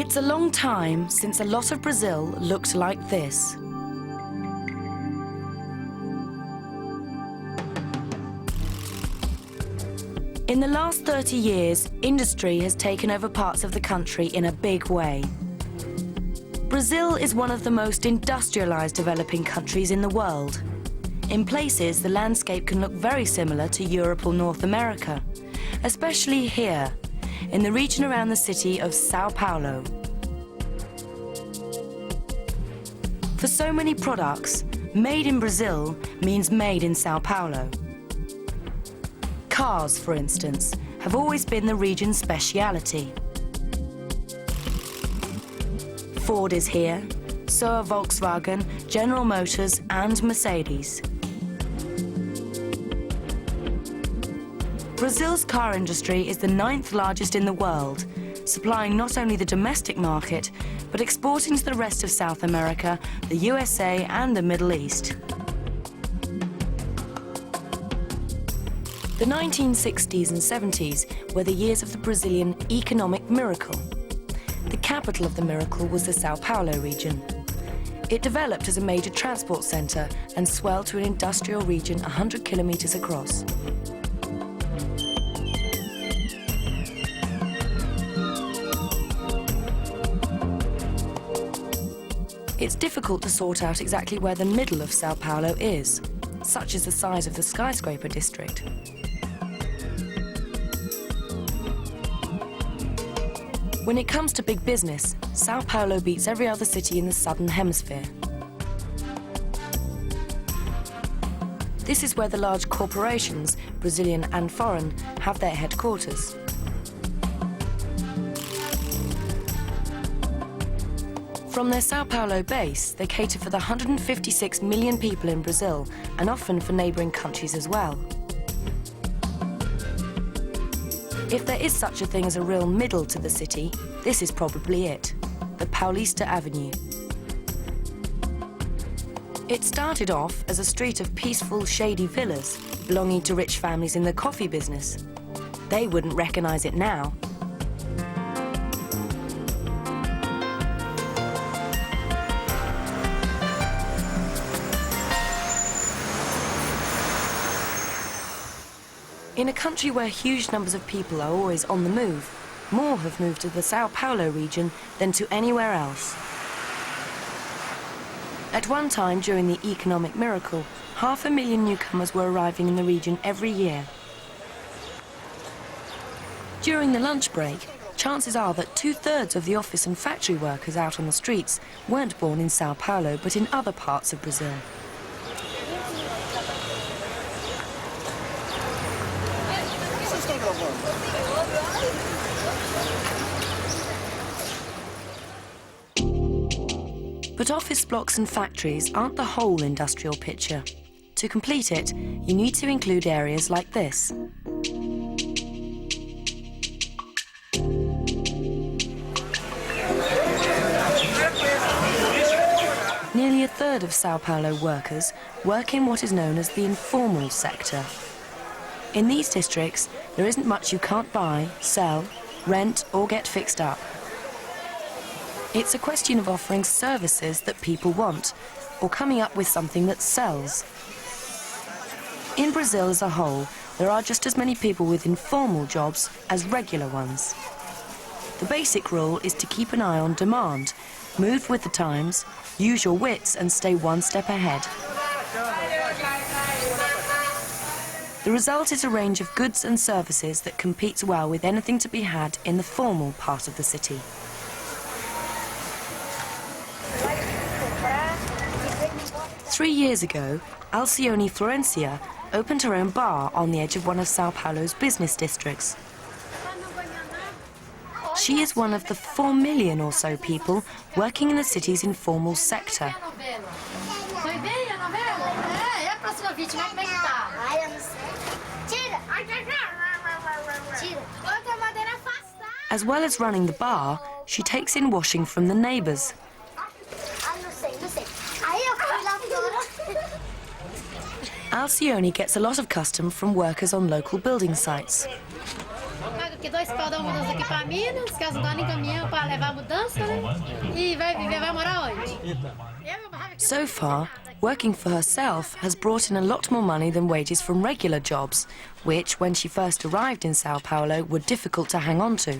It's a long time since a lot of Brazil looked like this. In the last 30 years, industry has taken over parts of the country in a big way. Brazil is one of the most industrialized developing countries in the world. In places, the landscape can look very similar to Europe or North America, especially here, in the region around the city of Sao Paulo. For so many products, made in Brazil means made in Sao Paulo. Cars, for instance, have always been the region's speciality. Ford is here, so are Volkswagen, General Motors and Mercedes. Brazil's car industry is the 9th largest in the world, supplying not only the domestic market, but exporting to the rest of South America, the USA and the Middle East. The 1960s and 70s were the years of the Brazilian economic miracle. The capital of the miracle was the Sao Paulo region. It developed as a major transport center and swelled to an industrial region 100 kilometers across. It's difficult to sort out exactly where the middle of Sao Paulo is, such as the size of the skyscraper district. When it comes to big business, Sao Paulo beats every other city in the Southern Hemisphere. This is where the large corporations, Brazilian and foreign, have their headquarters. From their Sao Paulo base, they cater for the 156 million people in Brazil, and often for neighboring countries as well. If there is such a thing as a real middle to the city, this is probably it, the Paulista Avenue. It started off as a street of peaceful, shady villas belonging to rich families in the coffee business. They wouldn't recognize it now. In a country where huge numbers of people are always on the move, more have moved to the Sao Paulo region than to anywhere else. At one time during the economic miracle, 500,000 newcomers were arriving in the region every year. During the lunch break, chances are that 2/3 of the office and factory workers out on the streets weren't born in Sao Paulo but in other parts of Brazil. But office blocks and factories aren't the whole industrial picture. To complete it, you need to include areas like this. Nearly 1/3 of Sao Paulo workers work in what is known as the informal sector. In these districts, there isn't much you can't buy, sell, rent or get fixed up. It's a question of offering services that people want, or coming up with something that sells. In Brazil as a whole, there are just as many people with informal jobs as regular ones. The basic rule is to keep an eye on demand, move with the times, use your wits and stay one step ahead. The result is a range of goods and services that competes well with anything to be had in the formal part of the city. 3 years ago, Alcione Florencia opened her own bar on the edge of one of Sao Paulo's business districts. She is one of the 4 million or so people working in the city's informal sector. As well as running the bar, she takes in washing from the neighbours. Alcione gets a lot of custom from workers on local building sites. Paga aqui 2 pau da mudança aqui para Minas, que elas não dão nem caminhão para levar a mudança, né? E vai viver, vai morar onde? So far, working for herself has brought in a lot more money than wages from regular jobs, which, when she first arrived in Sao Paulo, were difficult to hang on to.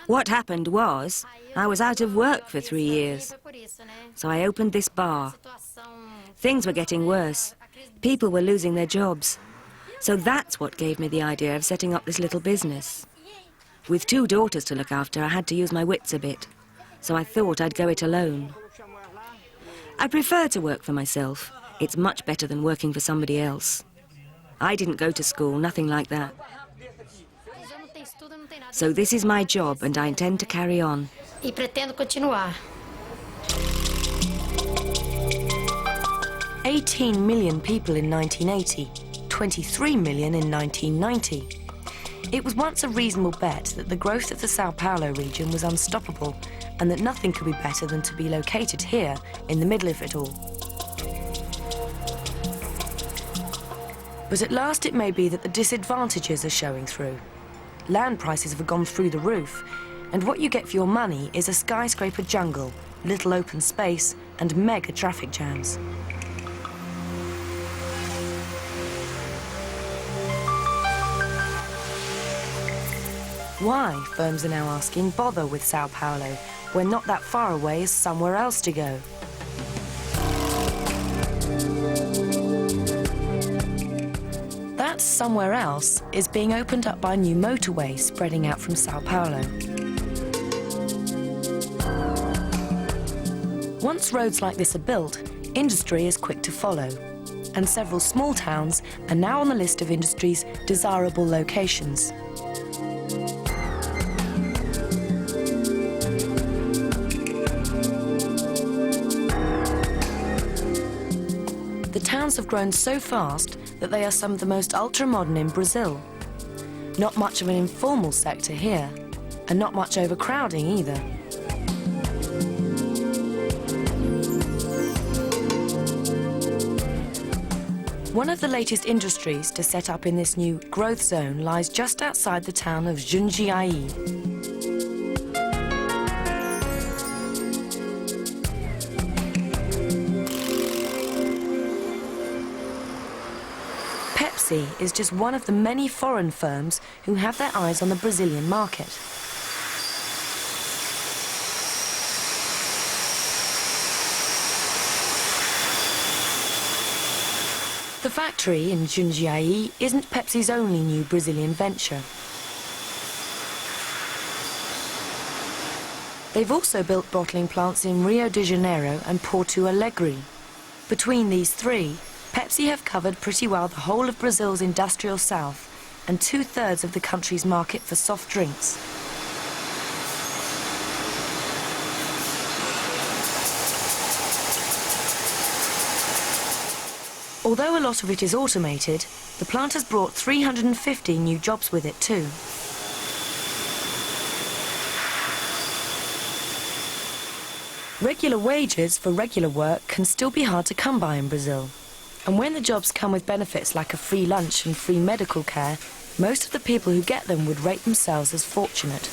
What happened was, I was out of work for 3 years, so I opened this bar. Things were getting worse. People were losing their jobs. So that's what gave me the idea of setting up this little business. With 2 daughters to look after, I had to use my wits a bit, so I thought I'd go it alone. I prefer to work for myself. It's much better than working for somebody else. I didn't go to school, nothing like that. So this is my job, and I intend to carry on. E pretendo continuar. 18 million people in 1980, 23 million in 1990. It was once a reasonable bet that the growth of the Sao Paulo region was unstoppable and that nothing could be better than to be located here, in the middle of it all. But at last it may be that the disadvantages are showing through. Land prices have gone through the roof, and what you get for your money is a skyscraper jungle, little open space, and mega traffic jams. Why, firms are now asking, bother with Sao Paulo when not that far away is somewhere else to go? That somewhere else is being opened up by a new motorway spreading out from Sao Paulo. Once roads like this are built, industry is quick to follow, and several small towns are now on the list of industry's desirable locations. The towns have grown so fast that they are some of the most ultra-modern in Brazil. Not much of an informal sector here, and not much overcrowding either. One of the latest industries to set up in this new growth zone lies just outside the town of Jundiaí. Pepsi is just one of the many foreign firms who have their eyes on the Brazilian market. The factory in Jundiaí isn't Pepsi's only new Brazilian venture. They've also built bottling plants in Rio de Janeiro and Porto Alegre. Between these 3, Pepsi have covered pretty well the whole of Brazil's industrial south and 2/3 of the country's market for soft drinks. Although a lot of it is automated, the plant has brought 350 new jobs with it too. Regular wages for regular work can still be hard to come by in Brazil. And when the jobs come with benefits like a free lunch and free medical care, most of the people who get them would rate themselves as fortunate.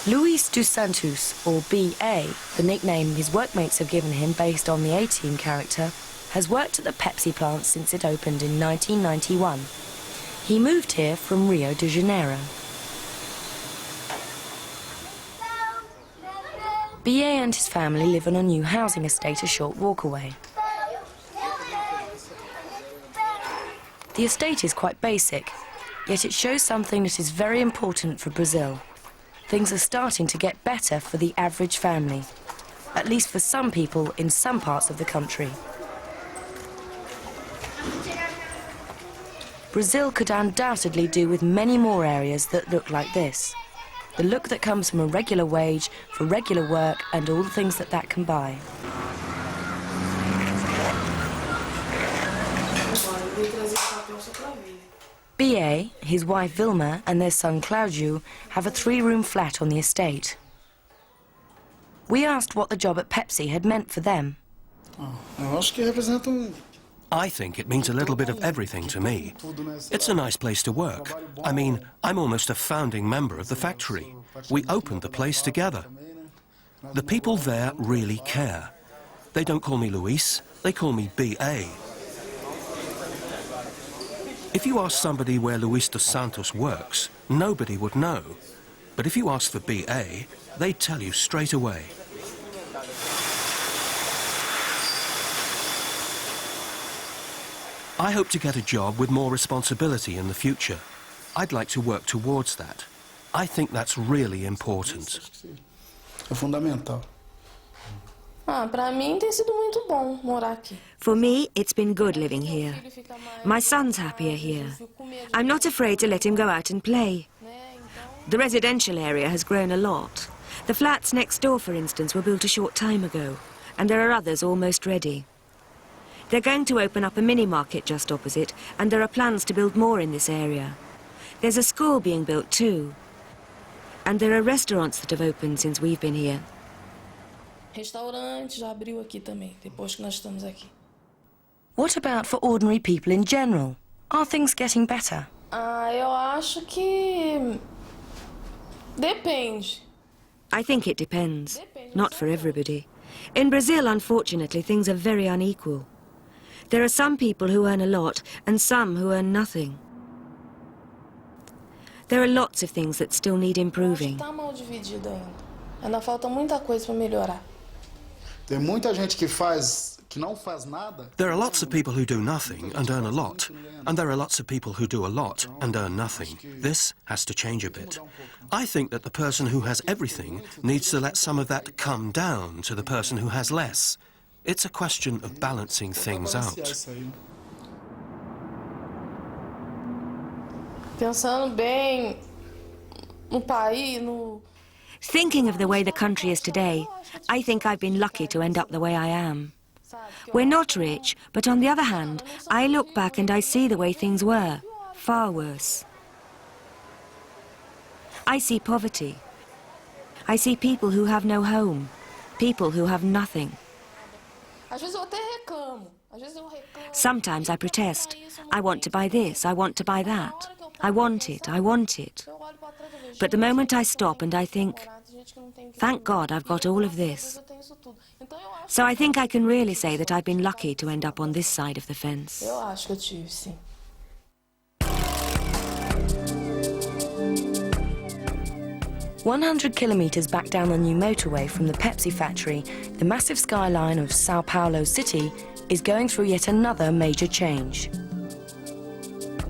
Luis dos Santos, or B.A., the nickname his workmates have given him based on the A-Team character, has worked at the Pepsi plant since it opened in 1991. He moved here from Rio de Janeiro. B.A. and his family live on a new housing estate a short walk away. The estate is quite basic, yet it shows something that is very important for Brazil. Things are starting to get better for the average family, at least for some people in some parts of the country. Brazil could undoubtedly do with many more areas that look like this. the look that comes from a regular wage for regular work and all the things that that can buy. B.A., his wife Vilma and their son Claudio have a 3-room flat on the estate. We asked what the job at Pepsi had meant for them. I think it means a little bit of everything to me. It's a nice place to work. I mean, I'm almost a founding member of the factory. We opened the place together. The people there really care. They don't call me Luis, they call me B.A. If you ask somebody where Luis dos Santos works, nobody would know. But if you ask for B.A., they'd tell you straight away. I hope to get a job with more responsibility in the future. I'd like to work towards that. I think that's really important. For me, it's been good living here. My son's happier here. I'm not afraid to let him go out and play. The residential area has grown a lot. The flats next door, for instance, were built a short time ago, and there are others almost ready. They're going to open up a mini-market just opposite, and there are plans to build more in this area. There's a school being built too. And there are restaurants that have opened since we've been here. What about for ordinary people in general? Are things getting better? I think it depends. Not for everybody. In Brazil, unfortunately, things are very unequal. There are some people who earn a lot and some who earn nothing. There are lots of things that still need improving. There are lots of people who do nothing and earn a lot, and there are lots of people who do a lot and earn nothing. This has to change a bit. I think that the person who has everything needs to let some of that come down to the person who has less. It's a question of balancing things out. Thinking of the way the country is today, I think I've been lucky to end up the way I am. We're not rich, but on the other hand, I look back and I see the way things were, far worse. I see poverty. I see people who have no home, people who have nothing. Sometimes I protest. I want to buy this, I want to buy that. I want it, I want it. But the moment I stop and I think, thank God I've got all of this. So I think I can really say that I've been lucky to end up on this side of the fence. 100 kilometres back down the new motorway from the Pepsi factory, the massive skyline of Sao Paulo city is going through yet another major change.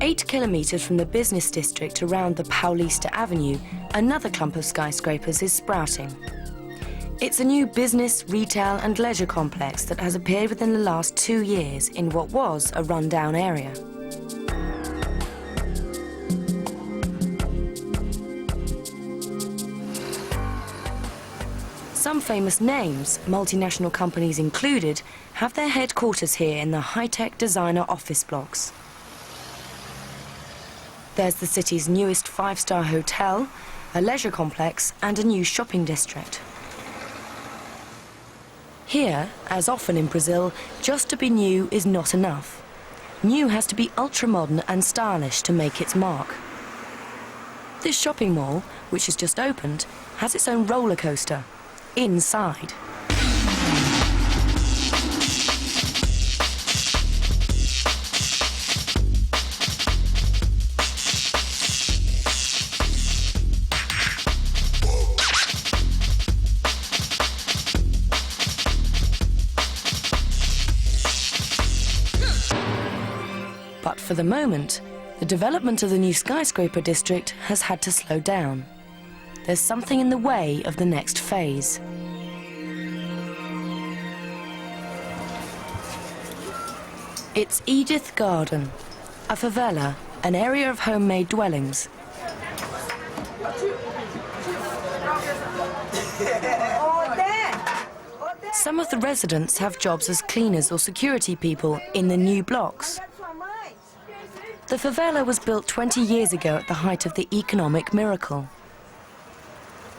8 kilometres from the business district around the Paulista Avenue, another clump of skyscrapers is sprouting. It's a new business, retail and leisure complex that has appeared within the last 2 years in what was a run-down area. Some famous names, multinational companies included, have their headquarters here in the high-tech designer office blocks. There's the city's newest 5-star hotel, a leisure complex and a new shopping district. Here, as often in Brazil, just to be new is not enough. New has to be ultra-modern and stylish to make its mark. This shopping mall, which has just opened, has its own roller coaster. Inside. But for the moment, the development of the new skyscraper district has had to slow down. There's something in the way of the next phase. It's Edith Garden, a favela, an area of homemade dwellings. Some of the residents have jobs as cleaners or security people in the new blocks. The favela was built 20 years ago at the height of the economic miracle.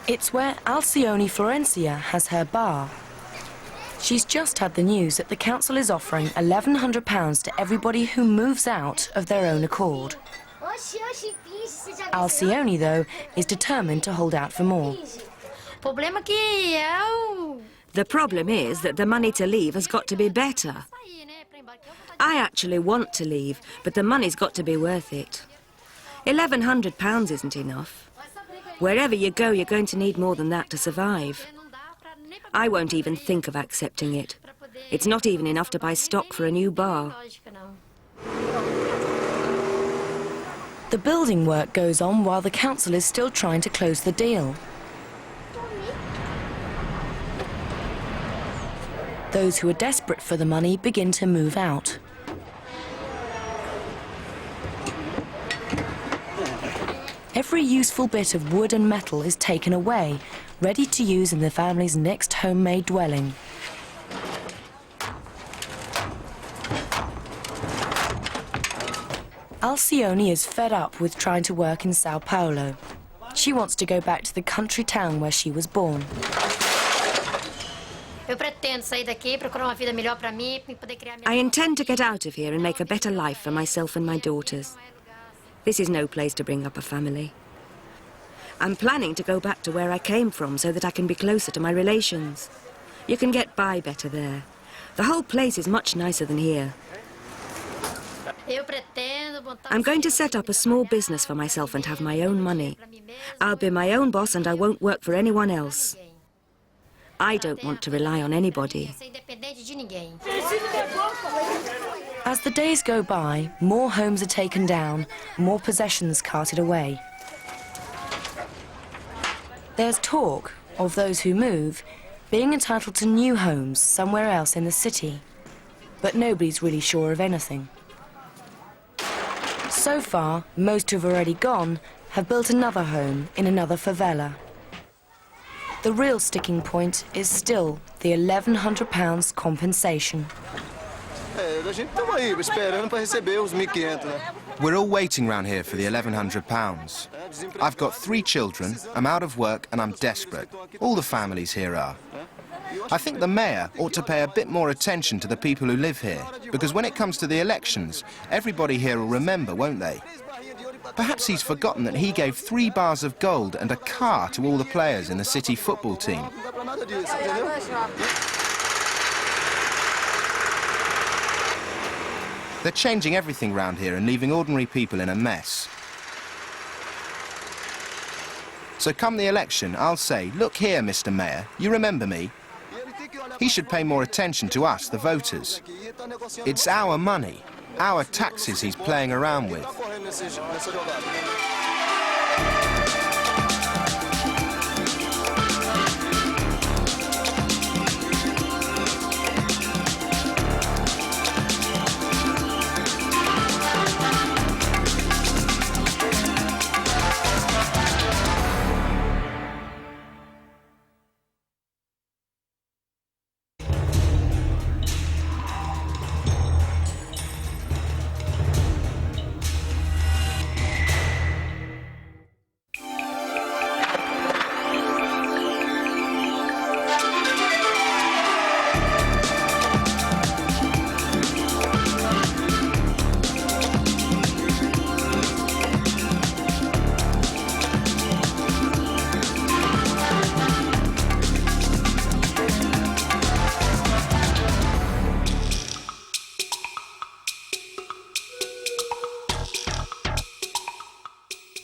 It's where Alcione Florencia has her bar. She's just had the news that the council is offering £1,100 to everybody who moves out of their own accord. Alcione, though, is determined to hold out for more. The problem is that the money to leave has got to be better. I actually want to leave, but the money's got to be worth it. £1,100 isn't enough. Wherever you go, you're going to need more than that to survive. I won't even think of accepting it. It's not even enough to buy stock for a new bar. The building work goes on while the council is still trying to close the deal. Those who are desperate for the money begin to move out. Every useful bit of wood and metal is taken away, ready to use in the family's next homemade dwelling. Alcione is fed up with trying to work in Sao Paulo. She wants to go back to the country town where she was born. I intend to get out of here and make a better life for myself and my daughters. This is no place to bring up a family. I'm planning to go back to where I came from so that I can be closer to my relations. You can get by better there. The whole place is much nicer than here. I'm going to set up a small business for myself and have my own money. I'll be my own boss and I won't work for anyone else. I don't want to rely on anybody. As the days go by, more homes are taken down, more possessions carted away. There's talk of those who move being entitled to new homes somewhere else in the city, but nobody's really sure of anything. So far, most who've already gone have built another home in another favela. The real sticking point is still the £1,100 compensation. We're all waiting round here for the £1,100. I've got 3 children, I'm out of work and I'm desperate. All the families here are. I think the mayor ought to pay a bit more attention to the people who live here, because when it comes to the elections, everybody here will remember, won't they? Perhaps he's forgotten that he gave 3 bars of gold and a car to all the players in the city football team. They're changing everything round here and leaving ordinary people in a mess. So come the election, I'll say, look here, Mr. Mayor, you remember me? He should pay more attention to us, the voters. It's our money, our taxes he's playing around with.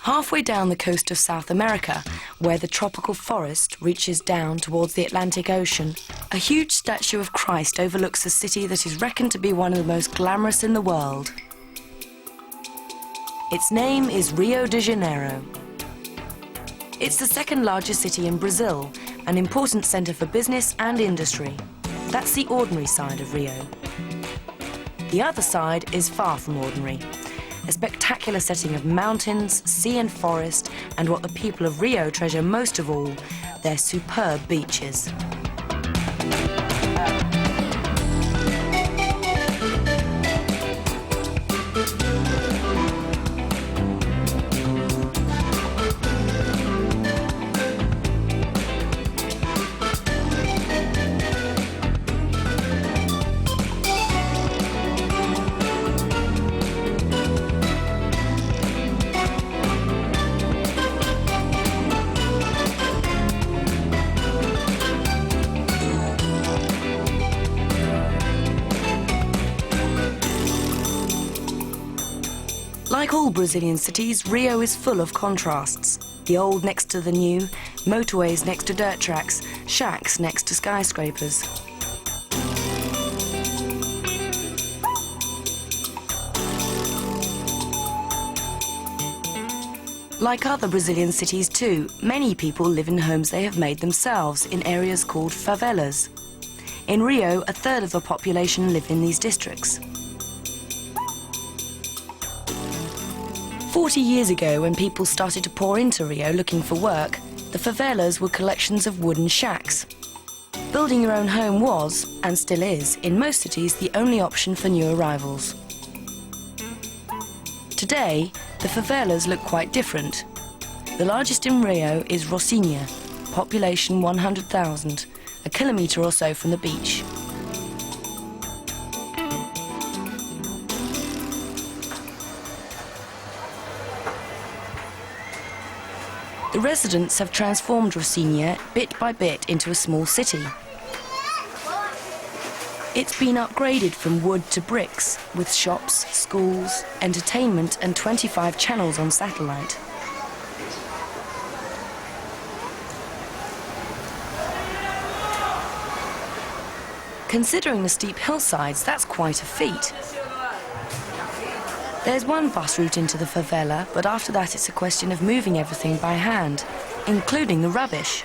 Halfway down the coast of South America, where the tropical forest reaches down towards the Atlantic Ocean, a huge statue of Christ overlooks a city that is reckoned to be one of the most glamorous in the world. Its name is Rio de Janeiro. It's the second largest city in Brazil, an important centre for business and industry. That's the ordinary side of Rio. The other side is far from ordinary. A spectacular setting of mountains, sea and forest, and what the people of Rio treasure most of all, their superb beaches. Like all Brazilian cities, Rio is full of contrasts. The old next to the new, motorways next to dirt tracks, shacks next to skyscrapers. Like other Brazilian cities too, many people live in homes they have made themselves in areas called favelas. In Rio, a third of the population live in these districts. 40 years ago, when people started to pour into Rio looking for work, the favelas were collections of wooden shacks. Building your own home was, and still is, in most cities the only option for new arrivals. Today, the favelas look quite different. The largest in Rio is Rocinha, population 100,000, a kilometre or so from the beach. The residents have transformed Rocinha bit by bit into a small city. It's been upgraded from wood to bricks, with shops, schools, entertainment and 25 channels on satellite. Considering the steep hillsides, that's quite a feat. There's one bus route into the favela, but after that it's a question of moving everything by hand, including the rubbish.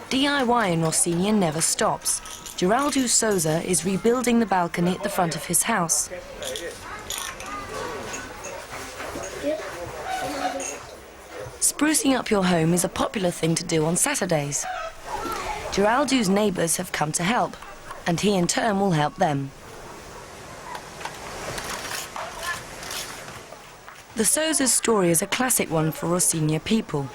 DIY in Rocinha never stops. Geraldo Souza is rebuilding the balcony at the front of his house. Sprucing up your home is a popular thing to do on Saturdays. Geraldo's neighbours have come to help, and he in turn will help them. The Souza's story is a classic one for Rocinha people.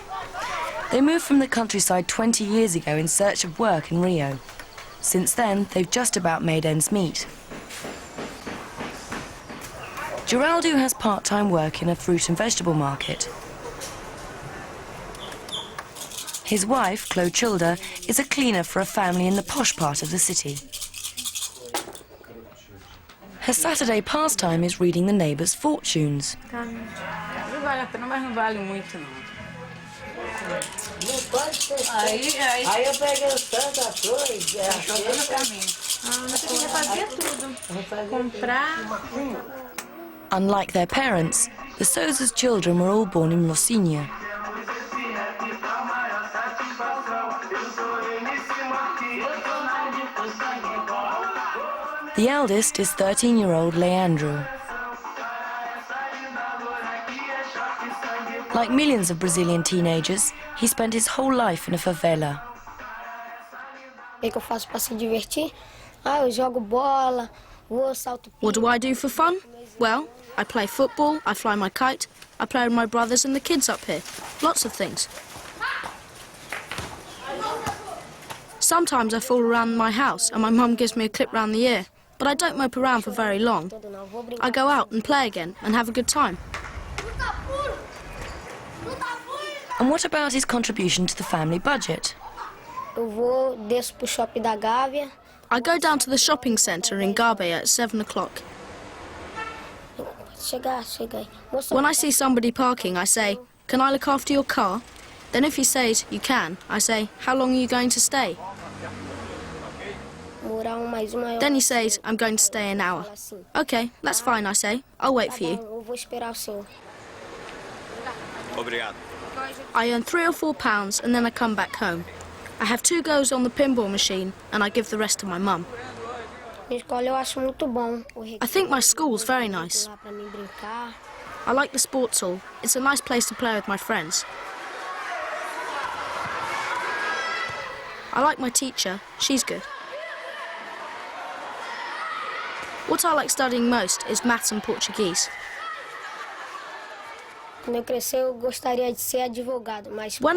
They moved from the countryside 20 years ago in search of work in Rio. Since then, they've just about made ends meet. Geraldo has part-time work in a fruit and vegetable market. His wife, Clotilda, is a cleaner for a family in the posh part of the city. Her Saturday pastime is reading the neighbours' fortunes. Unlike their parents, the Souza's children were all born in Rocinha. The eldest is 13-year-old Leandro. Like millions of Brazilian teenagers, he spent his whole life in a favela. What do I do for fun? Well, I play football, I fly my kite, I play with my brothers and the kids up here. Lots of things. Sometimes I fool around my house and my mum gives me a clip round the ear, but I don't mope around for very long. I go out and play again and have a good time. And what about his contribution to the family budget? I go down to the shopping centre in Gávea at 7 o'clock. When I see somebody parking, I say, "Can I look after your car?" Then if he says, "You can," I say, "How long are you going to stay?" Then he says, "I'm going to stay an hour." "Okay, that's fine," I say. "I'll wait for you." I earn £3 or £4 and then I come back home. I have 2 goes on the pinball machine and I give the rest to my mum. I think my school's very nice. I like the sports hall. It's a nice place to play with my friends. I like my teacher. She's good. What I like studying most is maths and Portuguese. When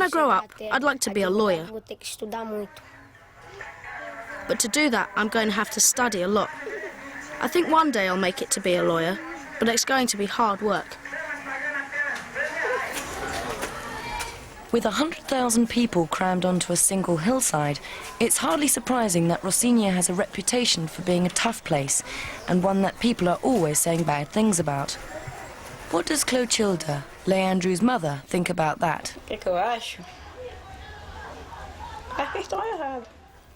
I grow up, I'd like to be a lawyer. But to do that, I'm going to have to study a lot. I think one day I'll make it to be a lawyer, but it's going to be hard work. With 100,000 people crammed onto a single hillside, it's hardly surprising that Rocinha has a reputation for being a tough place and one that people are always saying bad things about. What does Clotilda, Leandro's mother, think about that?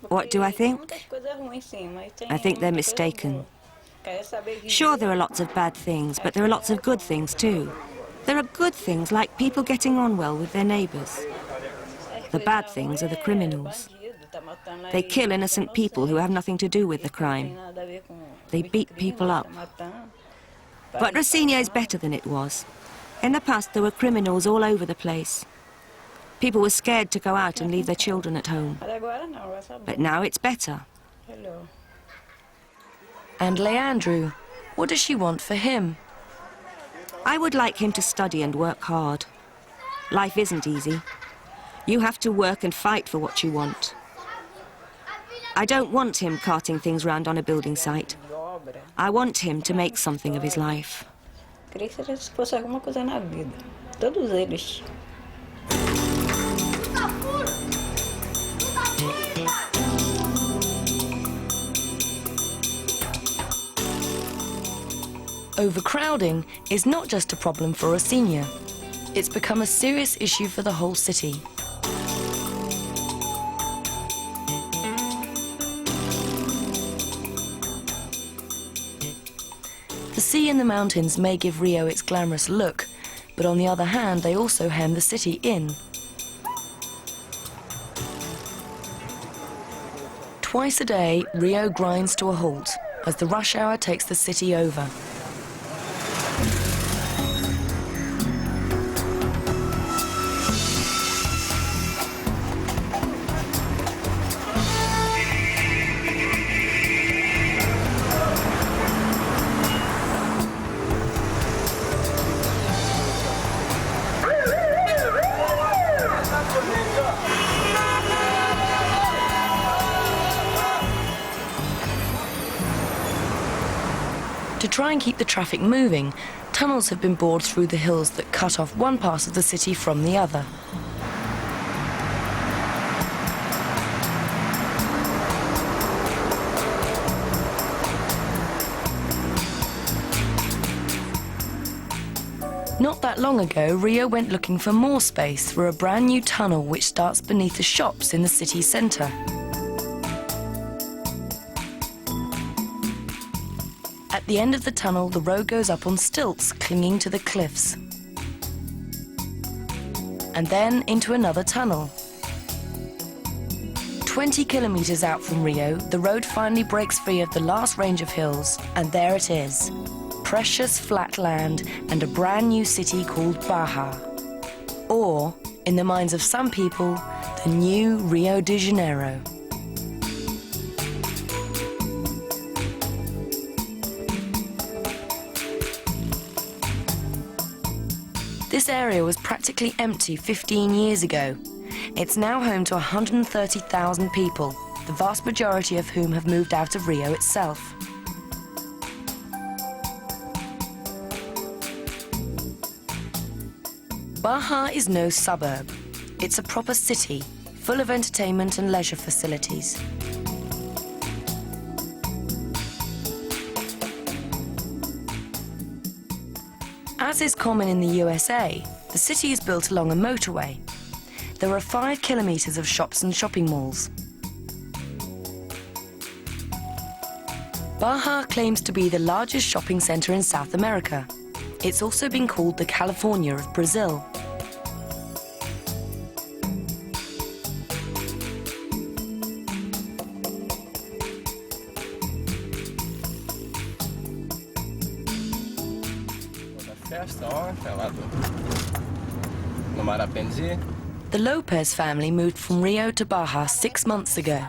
What do I think? I think they're mistaken. Sure, there are lots of bad things, but there are lots of good things too. There are good things like people getting on well with their neighbours. The bad things are the criminals. They kill innocent people who have nothing to do with the crime. They beat people up. But Rocinha is better than it was. In the past, there were criminals all over the place. People were scared to go out and leave their children at home. But now it's better. And Leandro, what does she want for him? I would like him to study and work hard. Life isn't easy. You have to work and fight for what you want. I don't want him carting things round on a building site. I want him to make something of his life. Overcrowding is not just a problem for Rocinha. It's become a serious issue for the whole city. The sea and the mountains may give Rio its glamorous look, but on the other hand, they also hem the city in. Twice a day, Rio grinds to a halt as the rush hour takes the city over. To try and keep the traffic moving, tunnels have been bored through the hills that cut off one part of the city from the other. Not that long ago, Rio went looking for more space through a brand new tunnel which starts beneath the shops in the city centre. At the end of the tunnel, the road goes up on stilts, clinging to the cliffs. And then into another tunnel. 20 kilometres out from Rio, the road finally breaks free of the last range of hills, and there it is. Precious flat land and a brand new city called Barra. Or, in the minds of some people, the new Rio de Janeiro. This area was practically empty 15 years ago. It's now home to 130,000 people, the vast majority of whom have moved out of Rio itself. Barra is no suburb. It's a proper city, full of entertainment and leisure facilities. As is common in the USA, the city is built along a motorway. There are 5 kilometres of shops and shopping malls. Barra claims to be the largest shopping centre in South America. It's also been called the California of Brazil. The Lopez family moved from Rio to Baja 6 months ago.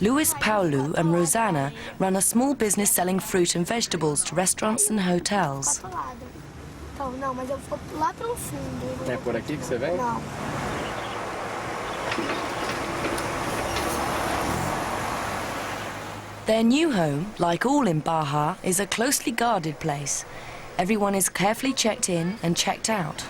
Luis Paulo and Rosana run a small business selling fruit and vegetables to restaurants and hotels. Não, mas eu vou lá pelo fundo. É por aqui que você vem? Não. Their new home, like all in Baja, is a closely guarded place. Everyone is carefully checked in and checked out.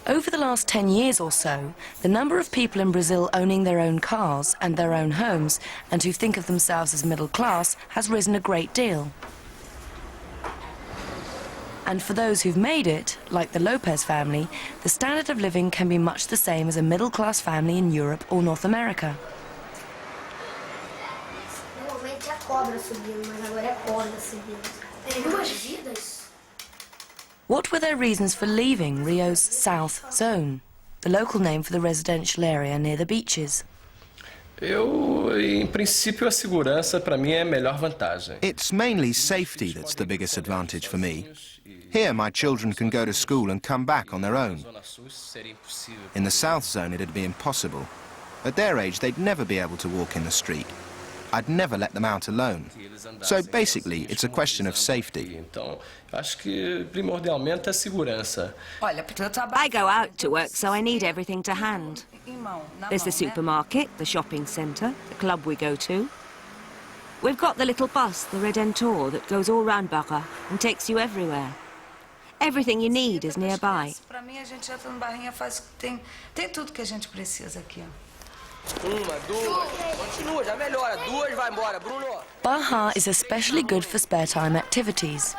Over the last 10 years or so, the number of people in Brazil owning their own cars and their own homes and who think of themselves as middle class has risen a great deal. And for those who've made it, like the Lopez family, the standard of living can be much the same as a middle-class family in Europe or North America. Normalmente é cobra subindo, mas agora é corda subindo. Tem duas vidas. What were their reasons for leaving Rio's South Zone, the local name for the residential area near the beaches? Em princípio, a segurança para mim é a melhor vantagem. It's mainly safety that's the biggest advantage for me. Here, my children can go to school and come back on their own. In the South Zone, it'd be impossible. At their age, they'd never be able to walk in the street. I'd never let them out alone. So basically, it's a question of safety. Então, acho que primordialmente a segurança. I go out to work, so I need everything to hand. There's the supermarket, the shopping centre, the club we go to. We've got the little bus, the Redentor, that goes all round Baja and takes you everywhere. Everything you need is nearby. Para mim, a gente já tá no Barrinha faz tem tudo que a gente precisa aqui, ó. Continua, já melhora. Duas, vai embora, Bruno. Baja is especially good for spare time activities.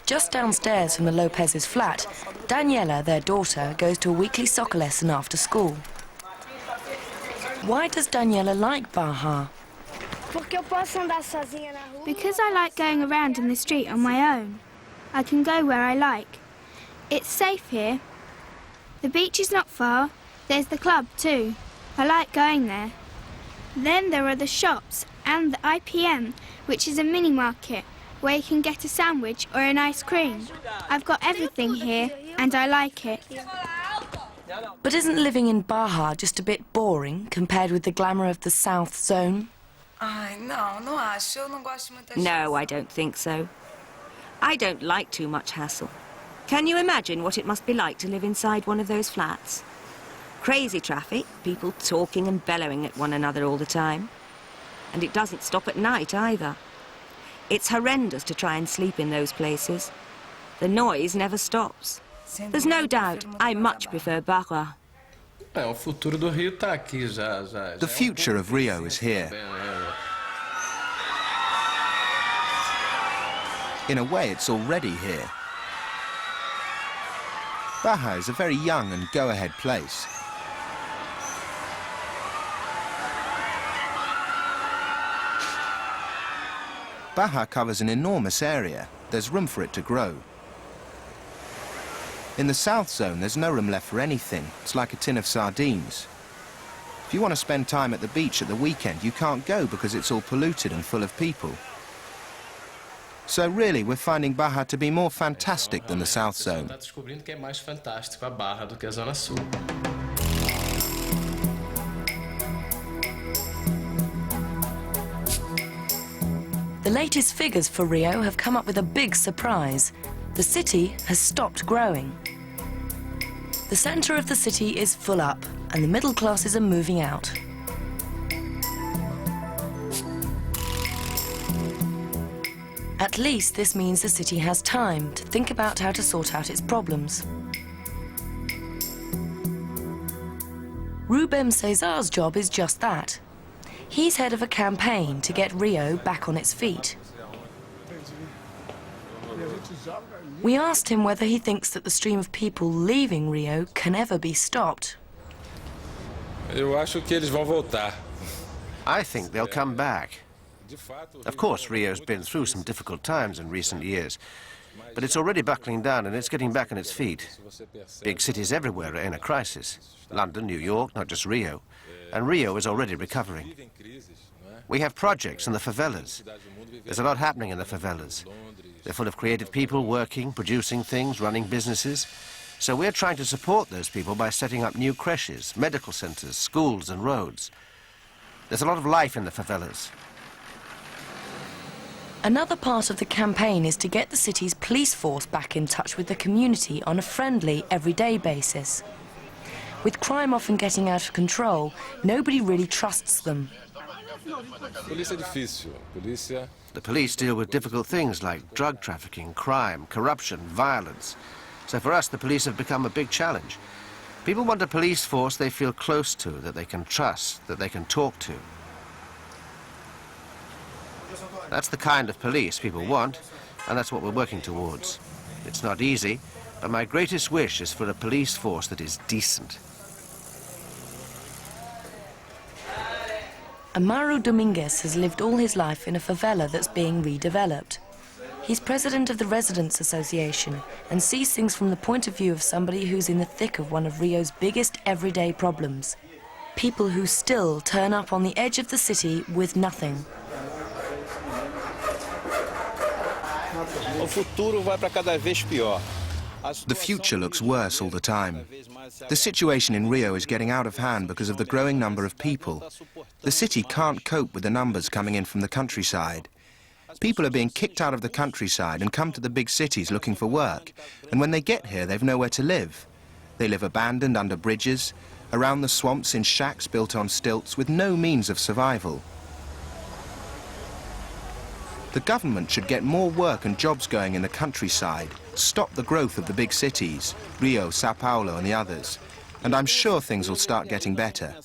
Just downstairs from the Lopez's flat, Daniela, their daughter, goes to a weekly soccer lesson after school. Why does Daniela like Baja? Because I like going around in the street on my own. I can go where I like. It's safe here. The beach is not far. There's the club too. I like going there. Then there are the shops and the IPM, which is a mini market where you can get a sandwich or an ice cream. I've got everything here and I like it. But isn't living in Baja just a bit boring compared with the glamour of the South Zone? Ai, não acho. Eu não gosto muito. No, I don't think so. I don't like too much hassle. Can you imagine what it must be like to live inside one of those flats? Crazy traffic, people talking and bellowing at one another all the time. And it doesn't stop at night either. It's horrendous to try and sleep in those places. The noise never stops. There's no doubt I much prefer Baja. O futuro do Rio tá aqui já. The future of Rio is here. In a way, it's already here. Baja is a very young and go-ahead place. Baja covers an enormous area. There's room for it to grow. In the South Zone, there's no room left for anything. It's like a tin of sardines. If you want to spend time at the beach at the weekend, you can't go because it's all polluted and full of people. So really, we're finding Baja to be more fantastic than the South Zone. Tá descobrindo que é mais fantástico a Barra do que a Zona Sul. The latest figures for Rio have come up with a big surprise. The city has stopped growing. The centre of the city is full up and the middle classes are moving out. At least this means the city has time to think about how to sort out its problems. Rubem Cesar's job is just that. He's head of a campaign to get Rio back on its feet. We asked him whether he thinks that the stream of people leaving Rio can ever be stopped. Eu acho que eles vão voltar. I think they'll come back. Of course, Rio's been through some difficult times in recent years, but it's already buckling down and it's getting back on its feet. Big cities everywhere are in a crisis. London, New York, not just Rio. And Rio is already recovering. We have projects in the favelas. There's a lot happening in the favelas. They're full of creative people working, producing things, running businesses. So we're trying to support those people by setting up new creches, medical centers, schools and roads. There's a lot of life in the favelas. Another part of the campaign is to get the city's police force back in touch with the community on a friendly, everyday basis. With crime often getting out of control, nobody really trusts them. The police deal with difficult things like drug trafficking, crime, corruption, violence. So for us, the police have become a big challenge. People want a police force they feel close to, that they can trust, that they can talk to. That's the kind of police people want, and that's what we're working towards. It's not easy, but my greatest wish is for a police force that is decent. Amaro Dominguez has lived all his life in a favela that's being redeveloped. He's president of the Residents Association and sees things from the point of view of somebody who's in the thick of one of Rio's biggest everyday problems. People who still turn up on the edge of the city with nothing. The future looks worse all the time. The situation in Rio is getting out of hand because of the growing number of people. The city can't cope with the numbers coming in from the countryside. People are being kicked out of the countryside and come to the big cities looking for work. And when they get here, they've nowhere to live. They live abandoned under bridges, around the swamps in shacks built on stilts with no means of survival. The government should get more work and jobs going in the countryside, stop the growth of the big cities, Rio, Sao Paulo and the others. And I'm sure things will start getting better.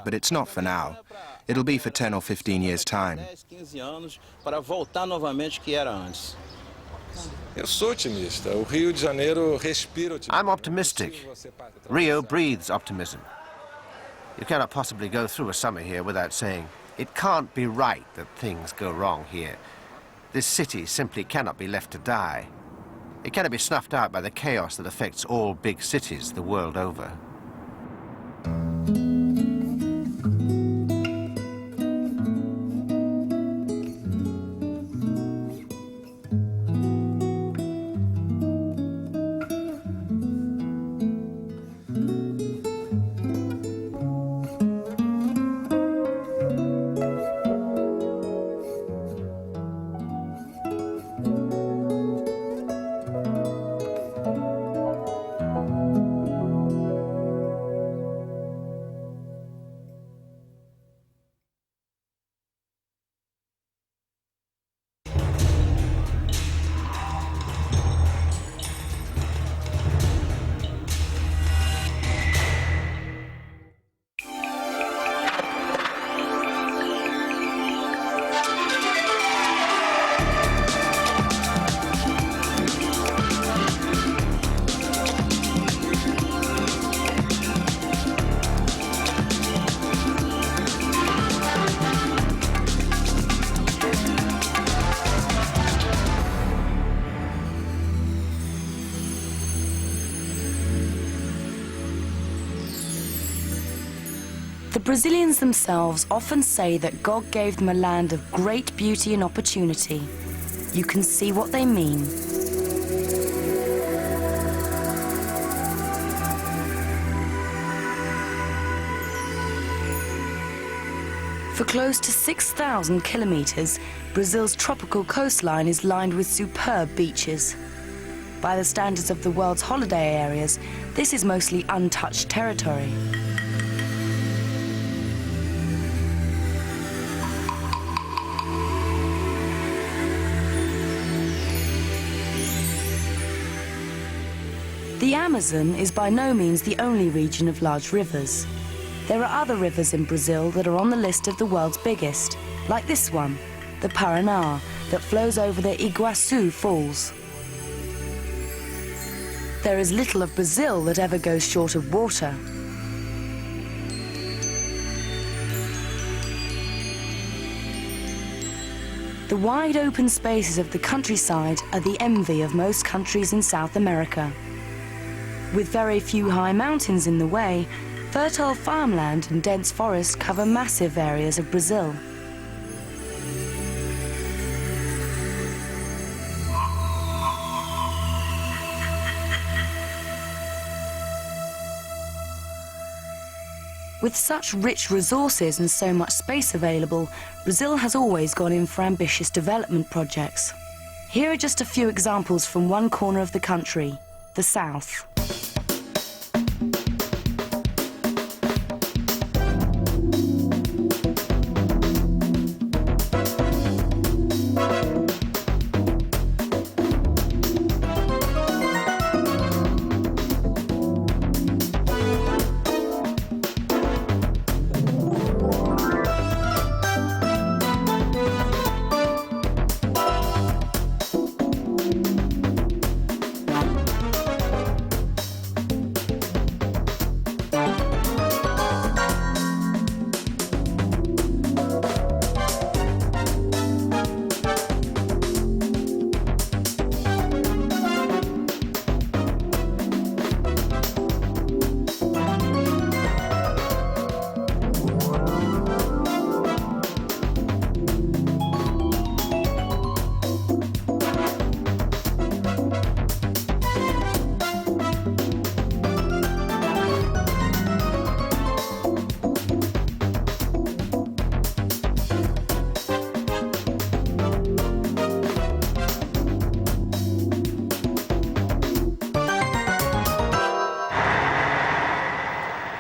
But it's not for now. It'll be for 10 or 15 years' time. I'm optimistic. Rio breathes optimism. You cannot possibly go through a summer here without saying, it can't be right that things go wrong here. This city simply cannot be left to die. It cannot be snuffed out by the chaos that affects all big cities the world over. The Brazilians themselves often say that God gave them a land of great beauty and opportunity. You can see what they mean. For close to 6,000 kilometers, Brazil's tropical coastline is lined with superb beaches. By the standards of the world's holiday areas, this is mostly untouched territory. The Amazon is by no means the only region of large rivers. There are other rivers in Brazil that are on the list of the world's biggest, like this one, the Paraná, that flows over the Iguaçu Falls. There is little of Brazil that ever goes short of water. The The wide open spaces of the countryside are the envy of most countries in South America. With very few high mountains in the way, fertile farmland and dense forest cover massive areas of Brazil. With such rich resources and so much space available, Brazil has always gone in for ambitious development projects. Here are just a few examples from one corner of the country, the south.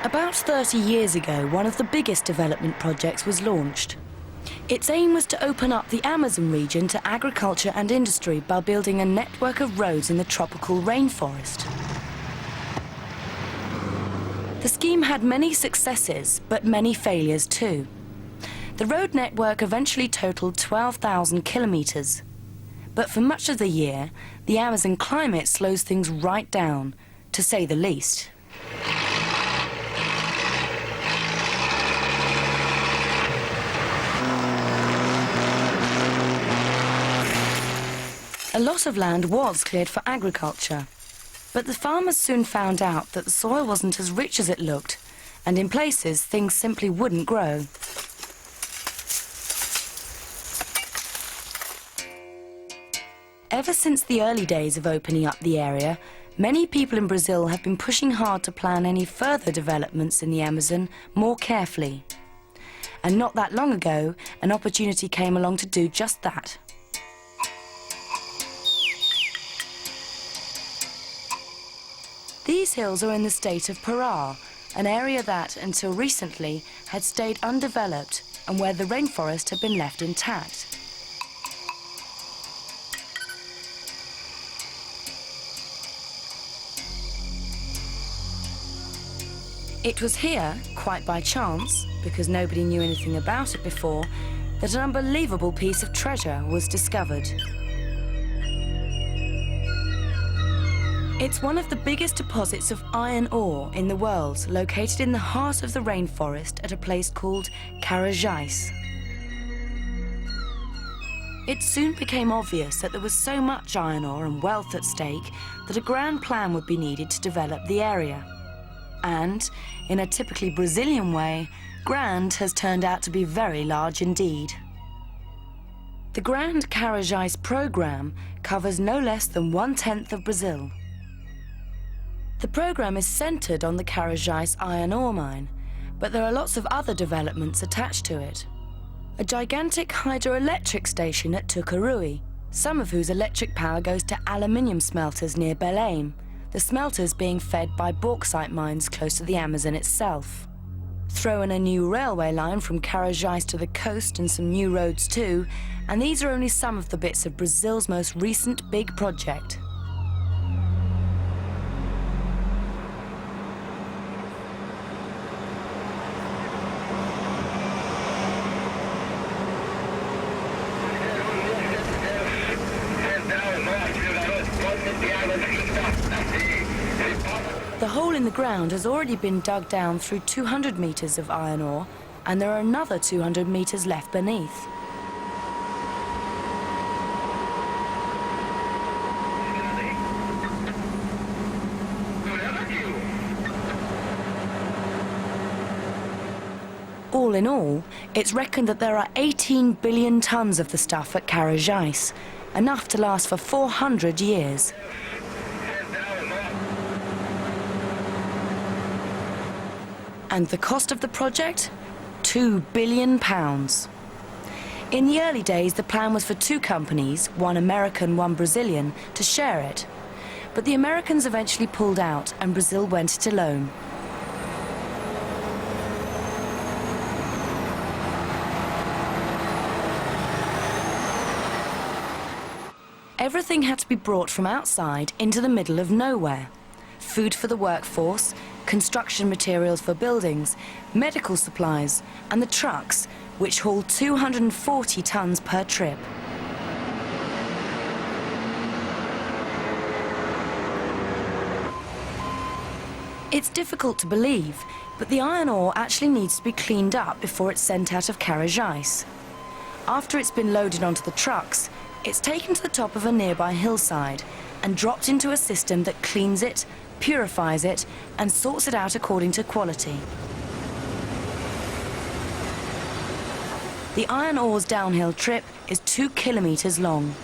About 30 years ago, one of the biggest development projects was launched. Its aim was to open up the Amazon region to agriculture and industry by building a network of roads in the tropical rainforest. The scheme had many successes, but many failures too. The road network eventually totaled 12,000 kilometers. But for much of the year, the Amazon climate slows things right down, to say the least. A lot of land was cleared for agriculture, but the farmers soon found out that the soil wasn't as rich as it looked, and in places things simply wouldn't grow. Ever since the early days of opening up the area, many people in Brazil have been pushing hard to plan any further developments in the Amazon more carefully. And not that long ago, an opportunity came along to do just that. These hills are in the state of Pará, an area that, until recently, had stayed undeveloped and where the rainforest had been left intact. It was here, quite by chance, because nobody knew anything about it before, that an unbelievable piece of treasure was discovered. It's one of the biggest deposits of iron ore in the world, located in the heart of the rainforest at a place called Carajás. It soon became obvious that there was so much iron ore and wealth at stake that a grand plan would be needed to develop the area. And, in a typically Brazilian way, grand has turned out to be very large indeed. The Grand Carajás program covers no less than 1/10 of Brazil. The program is centered on the Carajás iron ore mine, but there are lots of other developments attached to it. A gigantic hydroelectric station at Tucuruí, some of whose electric power goes to aluminium smelters near Belém, the smelters being fed by bauxite mines close to the Amazon itself. Throw in a new railway line from Carajás to the coast and some new roads too, and these are only some of the bits of Brazil's most recent big project. The hole in the ground has already been dug down through 200 meters of iron ore, and there are another 200 meters left beneath. All in all, it's reckoned that there are 18 billion tons of the stuff at Carajás, enough to last for 400 years. And the cost of the project? £2 billion. In the early days, the plan was for two companies, one American, one Brazilian, to share it. But the Americans eventually pulled out and Brazil went it alone. Everything had to be brought from outside into the middle of nowhere. Food for the workforce, construction materials for buildings, medical supplies, and the trucks, which haul 240 tons per trip. It's difficult to believe, but the iron ore actually needs to be cleaned up before it's sent out of Carajás. After it's been loaded onto the trucks, it's taken to the top of a nearby hillside and dropped into a system that cleans it, purifies it, and sorts it out according to quality. The iron ore's downhill trip is 2 kilometres long.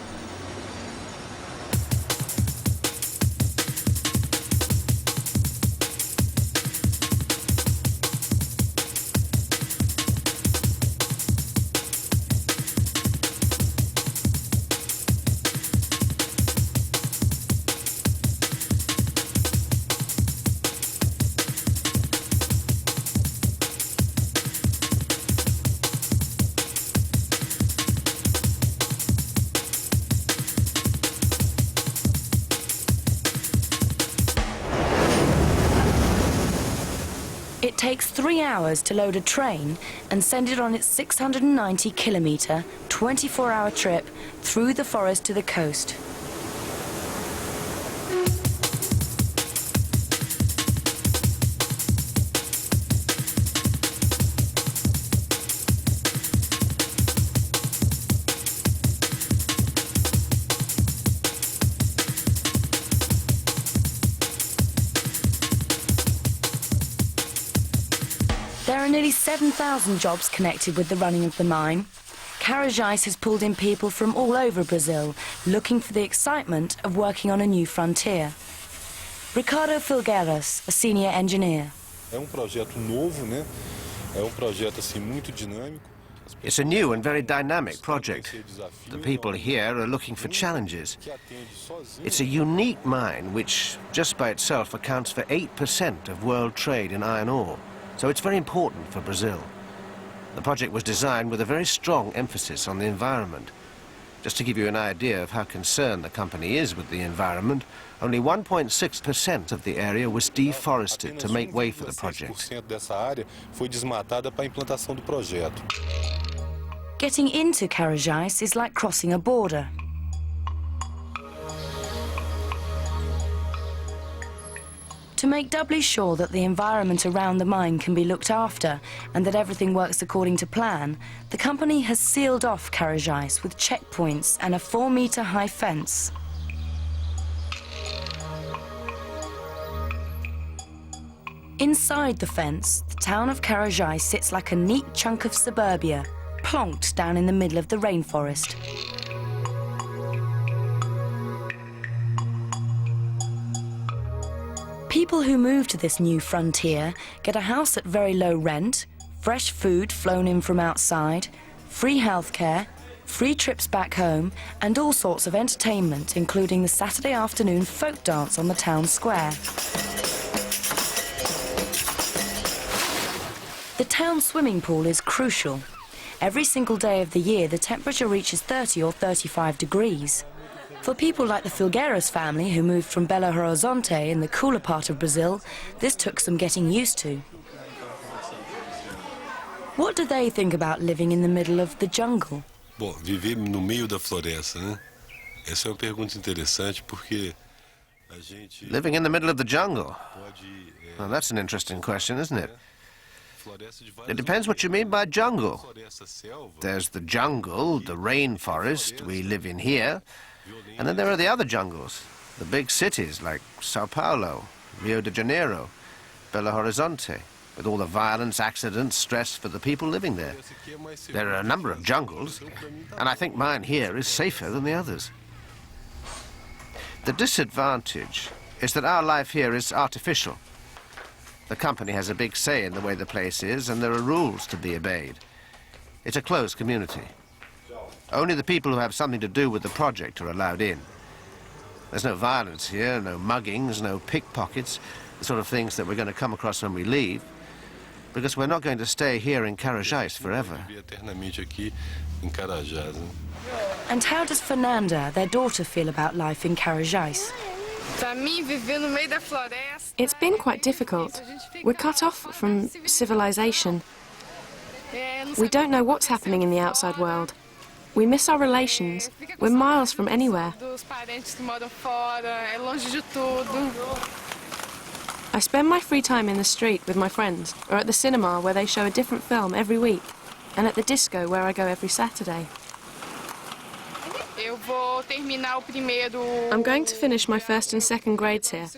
It takes 3 hours to load a train and send it on its 690-kilometre, 24-hour trip through the forest to the coast. There are nearly 7,000 jobs connected with the running of the mine. Carajás has pulled in people from all over Brazil, looking for the excitement of working on a new frontier. Ricardo Filgueiras, a senior engineer. It's a new and very dynamic project. The people here are looking for challenges. It's a unique mine which, just by itself, accounts for 8% of world trade in iron ore. So it's very important for Brazil. The project was designed with a very strong emphasis on the environment. Just to give you an idea of how concerned the company is with the environment, only 1.6% of the area was deforested to make way for the project. Getting into Carajás is like crossing a border. To make doubly sure that the environment around the mine can be looked after and that everything works according to plan, the company has sealed off Carajás with checkpoints and a 4-metre-high fence. Inside the fence, the town of Carajás sits like a neat chunk of suburbia, plonked down in the middle of the rainforest. People who move to this new frontier get a house at very low rent, fresh food flown in from outside, free healthcare, free trips back home, and all sorts of entertainment, including the Saturday afternoon folk dance on the town square. The town swimming pool is crucial. Every single day of the year, the temperature reaches 30 or 35 degrees. For people like the Filgueiras family who moved from Belo Horizonte in the cooler part of Brazil, this took some getting used to. What do they think about living in the middle of the jungle? Bom, viver no meio da floresta, né? Essa é uma pergunta interessante porque a gente... Living in the middle of the jungle? Well, that's an interesting question, isn't it? It depends what you mean by jungle. There's the jungle, the rainforest we live in here, and then there are the other jungles, the big cities like Sao Paulo, Rio de Janeiro, Belo Horizonte. with all the violence, accidents, stress for the people living there. There are a number of jungles, and I think mine here is safer than the others. The disadvantage is that our life here is artificial. The company has a big say in the way the place is, and there are rules to be obeyed. It's a closed community. Only the people who have something to do with the project are allowed in. There's no violence here, no muggings, no pickpockets, the sort of things that we're going to come across when we leave, because we're not going to stay here in Carajás forever. And how does Fernanda, their daughter, feel about life in Carajás? It's been quite difficult. We're cut off from civilization. We don't know what's happening in the outside world. We miss our relations. We're miles from anywhere. I spend my free time in the street with my friends, or at the cinema where they show a different film every week, and at the disco where I go every Saturday. I'm going to finish my first and second grades here.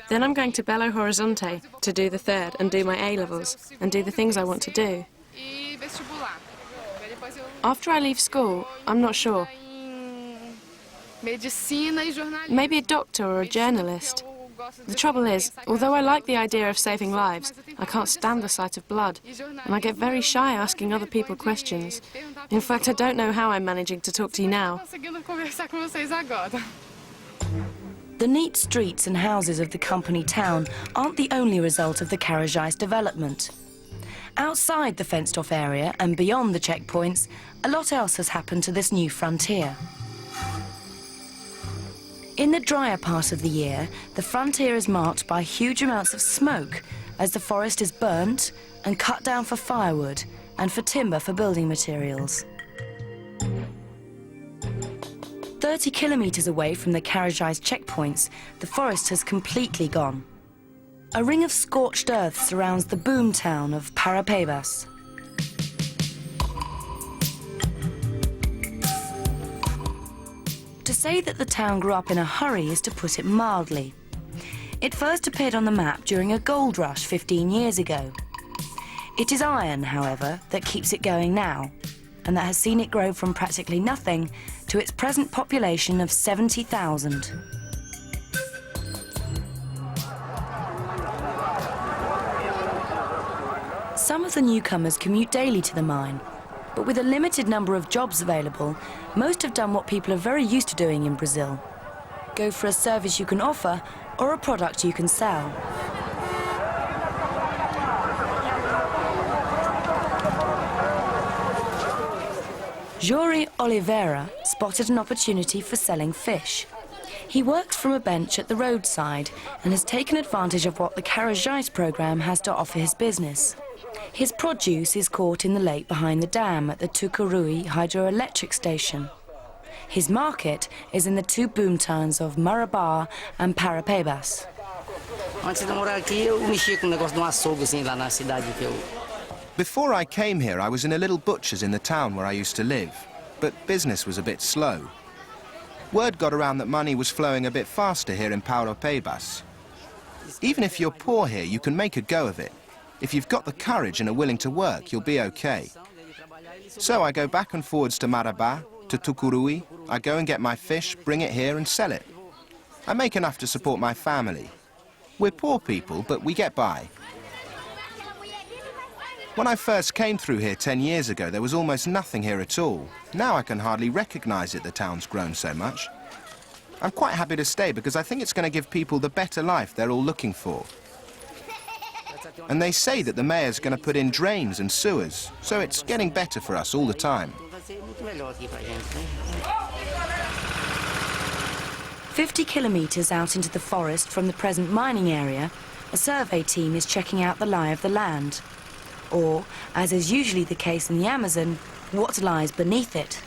Then I'm going to Belo Horizonte to do the third and do my A-levels and do the things I want to do. After I leave school, I'm not sure. Maybe a doctor or a journalist. The trouble is, although I like the idea of saving lives, I can't stand the sight of blood, and I get very shy asking other people questions. In fact, I don't know how I'm managing to talk to you now. The neat streets and houses of the company town aren't the only result of the Carajás development. Outside the fenced-off area and beyond the checkpoints, a lot else has happened to this new frontier. In the drier part of the year, the frontier is marked by huge amounts of smoke as the forest is burnt and cut down for firewood and for timber for building materials. 30 kilometers away from the Carajás checkpoints, the forest has completely gone. A ring of scorched earth surrounds the boom town of Parapaibas. To say that the town grew up in a hurry is to put it mildly. It first appeared on the map during a gold rush 15 years ago. It is iron, however, that keeps it going now, and that has seen it grow from practically nothing to its present population of 70,000. Some of the newcomers commute daily to the mine, but with a limited number of jobs available, most have done what people are very used to doing in Brazil. Go for a service you can offer or a product you can sell. Jory Oliveira spotted an opportunity for selling fish. He worked from a bench at the roadside and has taken advantage of what the Carajás program has to offer his business. His produce is caught in the lake behind the dam at the Tucuruí hydroelectric station. His market is in the two boom towns of Marabá and Parapaibas. Before I came here, I was in a little butcher's in the town where I used to live, but business was a bit slow. Word got around that money was flowing a bit faster here in Parapaibas. Even if you're poor here, you can make a go of it. If you've got the courage and are willing to work, you'll be okay. So I go back and forwards to Marabá, to Tucuruí. I go and get my fish, bring it here and sell it. I make enough to support my family. We're poor people, but we get by. When I first came through here 10 years ago, there was almost nothing here at all. Now I can hardly recognize it, the town's grown so much. I'm quite happy to stay because I think it's going to give people the better life they're all looking for. And they say that the mayor's going to put in drains and sewers, so it's getting better for us all the time. 50 kilometers out into the forest from the present mining area, a survey team is checking out the lie of the land. Or, as is usually the case in the Amazon, what lies beneath it.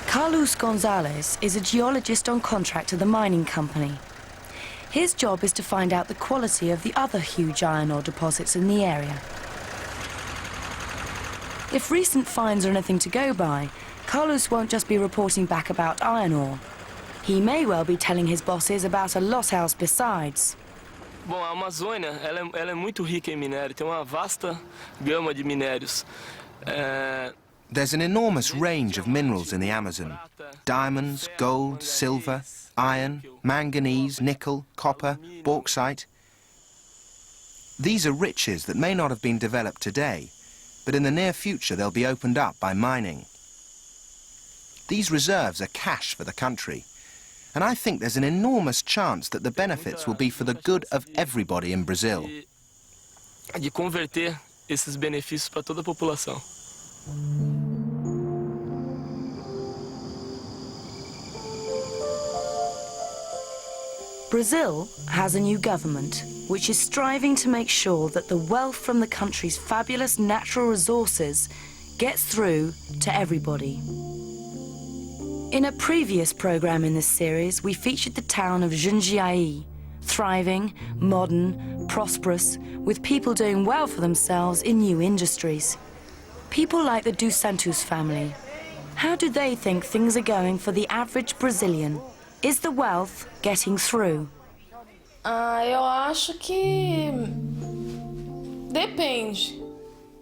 Carlos Gonzalez is a geologist on contract to the mining company. His job is to find out the quality of the other huge iron ore deposits in the area. If recent finds are anything to go by, Carlos won't just be reporting back about iron ore. He may well be telling his bosses about a lot else besides. Bom, a Amazônia, ela é muito rica em minério, tem uma vasta gama de minérios. There's an enormous range of minerals in the Amazon. Diamonds, gold, silver, iron, manganese, nickel, copper, bauxite. These are riches that may not have been developed today, but in the near future they'll be opened up by mining. These reserves are cash for the country, and I think there's an enormous chance that the benefits will be for the good of everybody in Brazil. De converter esses benefícios para toda a população. Brazil has a new government which is striving to make sure that the wealth from the country's fabulous natural resources gets through to everybody. In a previous programme in this series, we featured the town of Jundiaí, thriving, modern, prosperous, with people doing well for themselves in new industries. People like the Dos Santos family. How do they think things are going for the average Brazilian? Is the wealth getting through? Eu acho que depende.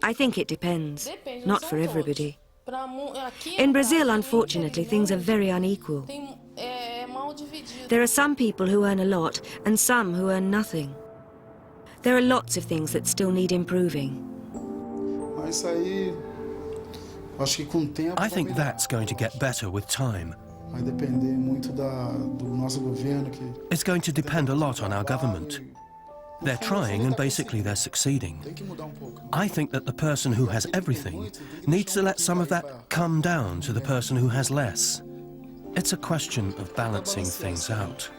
I think it depends, not for everybody. In Brazil, unfortunately, things are very unequal. There are some people who earn a lot and some who earn nothing. There are lots of things that still need improving. I think that's going to get better with time. It's going to depend a lot on our government. They're trying and basically they're succeeding. I think that the person who has everything needs to let some of that come down to the person who has less. It's a question of balancing things out.